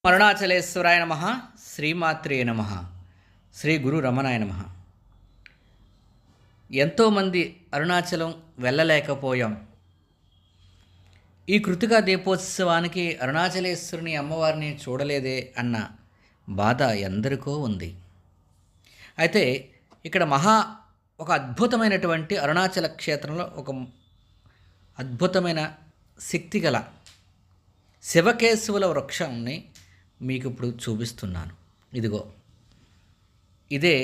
అరుణాచలేశ్వరాయ నమ. శ్రీమాత్రే నమ. శ్రీ గురు రమణాయ నమ. ఎంతోమంది అరుణాచలం వెళ్ళలేకపోయాం. ఈ కృతికా దీపోత్సవానికి అరుణాచలేశ్వరుని అమ్మవారిని చూడలేదే అన్న బాధ ఎందరికో ఉంది. అయితే ఇక్కడ ఒక అద్భుతమైనటువంటి అరుణాచల క్షేత్రంలో ఒక అద్భుతమైన శక్తి గల శివకేశవుల వృక్షంని మీకు ఇప్పుడు చూపిస్తున్నాను. ఇదిగో ఇదే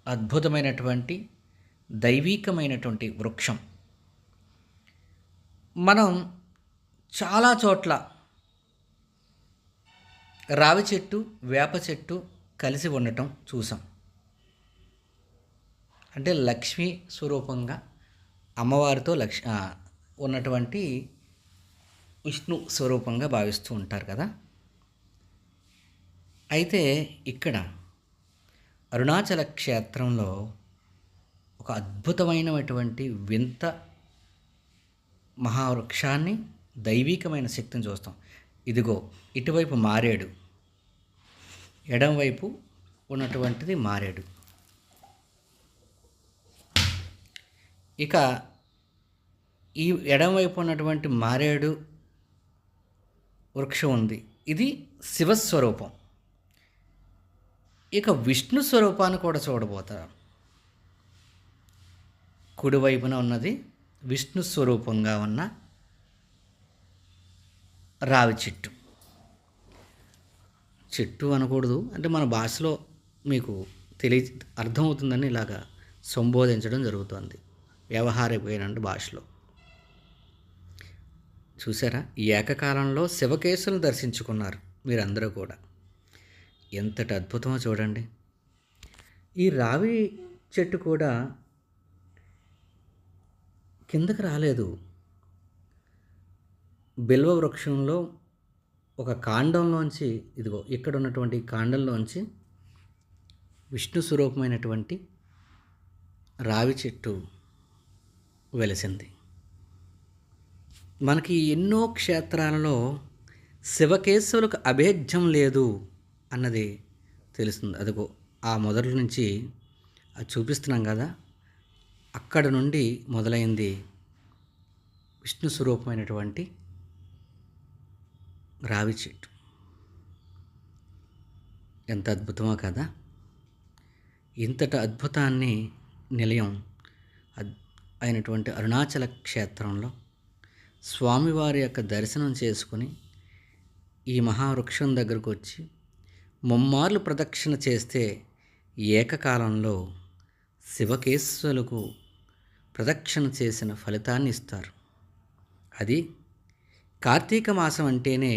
అద్భుతమైనటువంటి దైవీకమైనటువంటి వృక్షం. మనం చాలా చోట్ల రావి చెట్టు, వేప చెట్టు కలిసి ఉండటం చూసాం. అంటే లక్ష్మీ స్వరూపంగా అమ్మవారితో ఉన్నటువంటి విష్ణు స్వరూపంగా భావిస్తూ ఉంటారు కదా. అయితే ఇక్కడ అరుణాచల క్షేత్రంలో ఒక అద్భుతమైనటువంటి వింత మహావృక్షాన్ని, దైవీకమైన శక్తిని చూస్తాం. ఇదిగో ఇటువైపు మారేడు, ఎడంవైపు ఉన్నటువంటిది మారేడు. ఇక ఈ ఎడంవైపు ఉన్నటువంటి మారేడు వృక్షం ఉంది, ఇది శివస్వరూపం. ఇక విష్ణు స్వరూపాన్ని కూడా చూడబోతారు. కుడివైపున ఉన్నది విష్ణు స్వరూపంగా ఉన్న రావి చెట్టు. చెట్టు అనకూడదు, అంటే మన భాషలో మీకు అర్థమవుతుందని ఇలాగా సంబోధించడం జరుగుతుంది వ్యవహారికమైన భాషలో. చూసారా, ఈ ఏకకాలంలో శివకేశులను దర్శించుకున్నారు మీరందరూ కూడా. ఎంతటి అద్భుతమో చూడండి. ఈ రావి చెట్టు కూడా కిందకి రాలేదు. బిల్వ వృక్షంలో ఒక కాండంలోంచి, ఇదిగో ఇక్కడ ఉన్నటువంటి కాండంలోంచి విష్ణు స్వరూపమైనటువంటి రావి చెట్టు వెలిసింది. మనకి ఎన్నో క్షేత్రాలలో శివకేశవులకు అభేద్యం లేదు అన్నది తెలుస్తుంది. అదిగో ఆ మొదటి నుంచి అది చూపిస్తున్నాం కదా, అక్కడ నుండి మొదలైంది విష్ణు స్వరూపమైనటువంటి రావి చెట్టు. ఎంత అద్భుతమో కదా. ఇంతటి అద్భుతాన్ని నిలయం అయినటువంటి అరుణాచల క్షేత్రంలో స్వామివారి యొక్క దర్శనం చేసుకుని ఈ మహావృక్షం దగ్గరకు వచ్చి ముమ్మార్లు ప్రదక్షిణ చేస్తే ఏకకాలంలో శివకేశవులకు ప్రదక్షిణ చేసిన ఫలితాన్ని ఇస్తారు. అది కార్తీక మాసం అంటేనే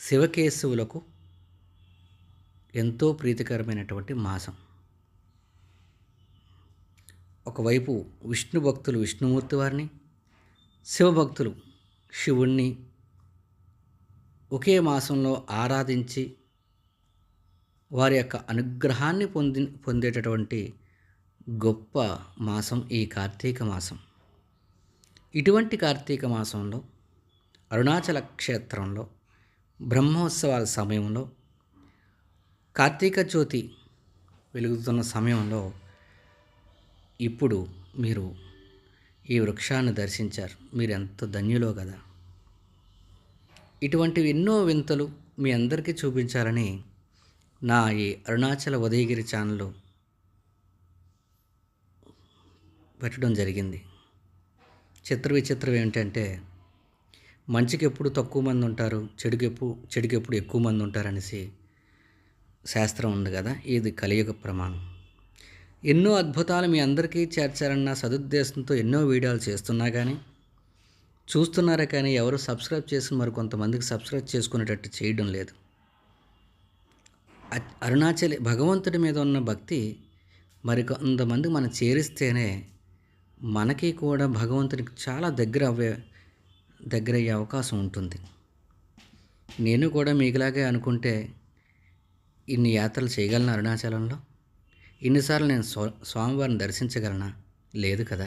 శివకేశవులకు ఎంతో ప్రీతికరమైనటువంటి మాసం. ఒకవైపు విష్ణు భక్తులు విష్ణుమూర్తి వారిని, శివభక్తులు శివుణ్ణి ఒకే మాసంలో ఆరాధించి వారి యొక్క అనుగ్రహాన్ని పొందేటటువంటి గొప్ప మాసం ఈ కార్తీక మాసం. ఇటువంటి కార్తీక మాసంలో అరుణాచల క్షేత్రంలో బ్రహ్మోత్సవాల సమయంలో, కార్తీక జ్యోతి వెలుగుతున్న సమయంలో ఇప్పుడు మీరు ఈ వృక్షాన్ని దర్శించారు. మీరు ఎంత ధన్యులో కదా. ఇటువంటివి ఎన్నో వింతలు మీ అందరికీ చూపించాలని నా ఈ అరుణాచల ఉదయగిరి ఛానల్ పెట్టడం జరిగింది. విచిత్రం ఏంటంటే, మంచికి ఎప్పుడు తక్కువ మంది ఉంటారు, చెడుకి ఎప్పుడు ఎక్కువ మంది ఉంటారనేసి శాస్త్రం ఉంది కదా. ఇది కలియుగ ప్రమాణం. ఎన్నో అద్భుతాలు మీ అందరికీ చేర్చాలన్న సదుద్దేశంతో ఎన్నో వీడియోలు చేస్తున్నా కానీ, చూస్తున్నారే కానీ ఎవరు సబ్స్క్రైబ్ చేసి మరికొంతమందికి సబ్స్క్రైబ్ చేసుకునేటట్టు చేయడం లేదు. అరుణాచలి భగవంతుడి మీద ఉన్న భక్తి మరికొంతమంది మనం చేరిస్తేనే మనకి కూడా భగవంతుడికి చాలా దగ్గరయ్యే అవకాశం ఉంటుంది. నేను కూడా మీకులాగే అనుకుంటే ఇన్ని యాత్రలు చేయగలను అరుణాచలంలో. ఇన్నిసార్లు నేను స్వామివారిని దర్శించగలనా? లేదు కదా.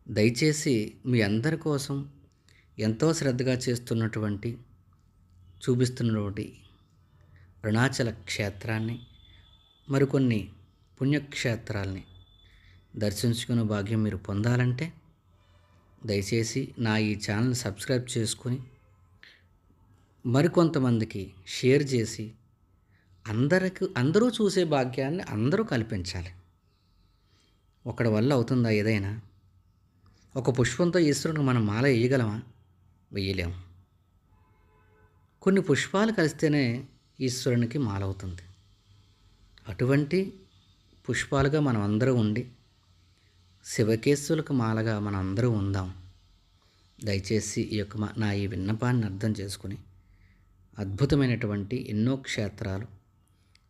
దయచేసి మీ అందరి కోసం ఎంతో శ్రద్ధగా చేస్తున్నటువంటి చూపిస్తున్నటువంటి అరుణాచల క్షేత్రాన్ని, మరికొన్ని పుణ్యక్షేత్రాల్ని దర్శించుకునే భాగ్యం మీరు పొందాలంటే దయచేసి నా ఈ ఛానల్ సబ్స్క్రైబ్ చేసుకొని మరికొంతమందికి షేర్ చేసి అందరూ చూసే భాగ్యాన్ని అందరూ కల్పించాలి. ఒకడి వల్ల అవుతుందా ఏదైనా? ఒక పుష్పంతో ఈశ్వరునికి మనం మాల వేయగలమా? వేయలేము. కొన్ని పుష్పాలు కలిస్తేనే ఈశ్వరునికి మాల అవుతుంది. అటువంటి పుష్పాలుగా మనం అందరూ ఉండి శివకేశవులకు మాలగా మనం అందరూ ఉందాం. దయచేసి ఈ యొక్క నా ఈ విన్నపాన్ని అర్థం చేసుకుని అద్భుతమైనటువంటి ఎన్నో క్షేత్రాలు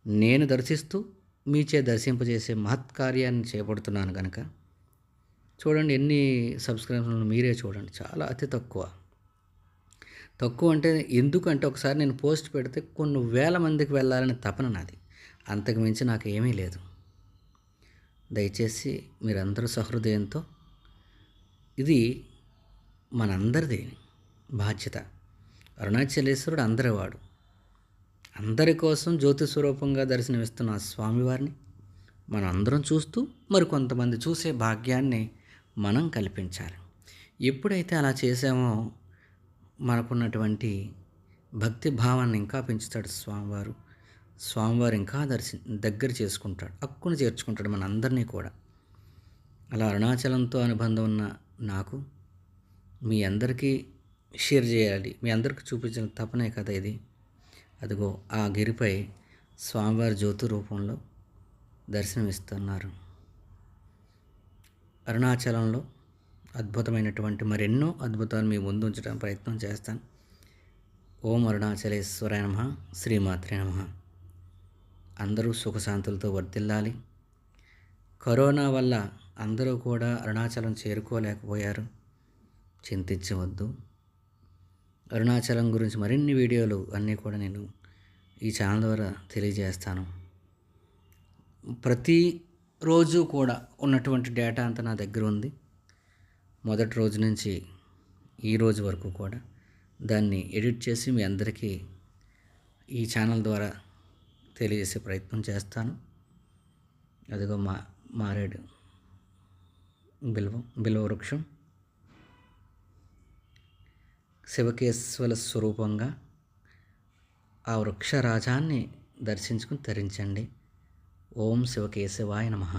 నేను దర్శిస్తూ మీచే దర్శింపజేసే మహత్కార్యాన్ని చేపడుతున్నాను కనుక చూడండి, ఎన్ని సబ్స్క్రైబర్లు మీరే చూడండి. చాలా అతి తక్కువ అంటే ఎందుకంటే ఒకసారి నేను పోస్ట్ పెడితే కొన్ని వేల మందికి వెళ్ళాలని తపన నాది. అంతకు మించి నాకు ఏమీ లేదు. దయచేసి మీరందరూ సహృదయంతో, ఇది మనందరిది బాధ్యత. అరుణాచలేశ్వరుడు అందరివాడు. అందరి కోసం జ్యోతి స్వరూపంగా దర్శనమిస్తున్న ఆ స్వామివారిని మనం అందరం చూస్తూ మరికొంతమంది చూసే భాగ్యాన్ని మనం కల్పించాలి. ఎప్పుడైతే అలా చేసామో మనకున్నటువంటి భక్తి భావాన్ని ఇంకా పెంచుతాడు స్వామివారు. స్వామివారు ఇంకా దగ్గర చేసుకుంటాడు, హక్కును చేర్చుకుంటాడు మనందరినీ కూడా. అలా అరుణాచలంతో అనుబంధం ఉన్న నాకు మీ అందరికీ షేర్ చేయాలి, మీ అందరికీ చూపించిన తపనే కదా ఇది. అదిగో ఆ గిరిపై స్వామివారి జ్యోతి రూపంలో దర్శనమిస్తున్నారు. అరుణాచలంలో అద్భుతమైనటువంటి మరెన్నో అద్భుతాలు మీ ముందు ఉంచడానికి ప్రయత్నం చేస్తాను. ఓం అరుణాచలేశ్వరాయ నమః. శ్రీమాత్రే నమః. అందరూ సుఖశాంతులతో వర్ధిల్లాలి. కరోనా వల్ల అందరూ కూడా అరుణాచలం చేరుకోలేకపోయారు. చింతించవద్దు. అరుణాచలం గురించి మరిన్ని వీడియోలు అన్నీ కూడా నేను ఈ ఛానల్ ద్వారా తెలియజేస్తాను. ప్రతిరోజు కూడా ఉన్నటువంటి డేటా అంతా నా దగ్గర ఉంది. మొదటి రోజు నుంచి ఈ రోజు వరకు కూడా దాన్ని ఎడిట్ చేసి మీ అందరికీ ఈ ఛానల్ ద్వారా తెలియజేసే ప్రయత్నం చేస్తాను. అదిగో మారేడు బిల్వ వృక్షం శివకేశవుల స్వరూపంగా ఆ వృక్షరాజాన్ని దర్శించుకుని తరించండి. ఓం శివకేశవాయ నమః.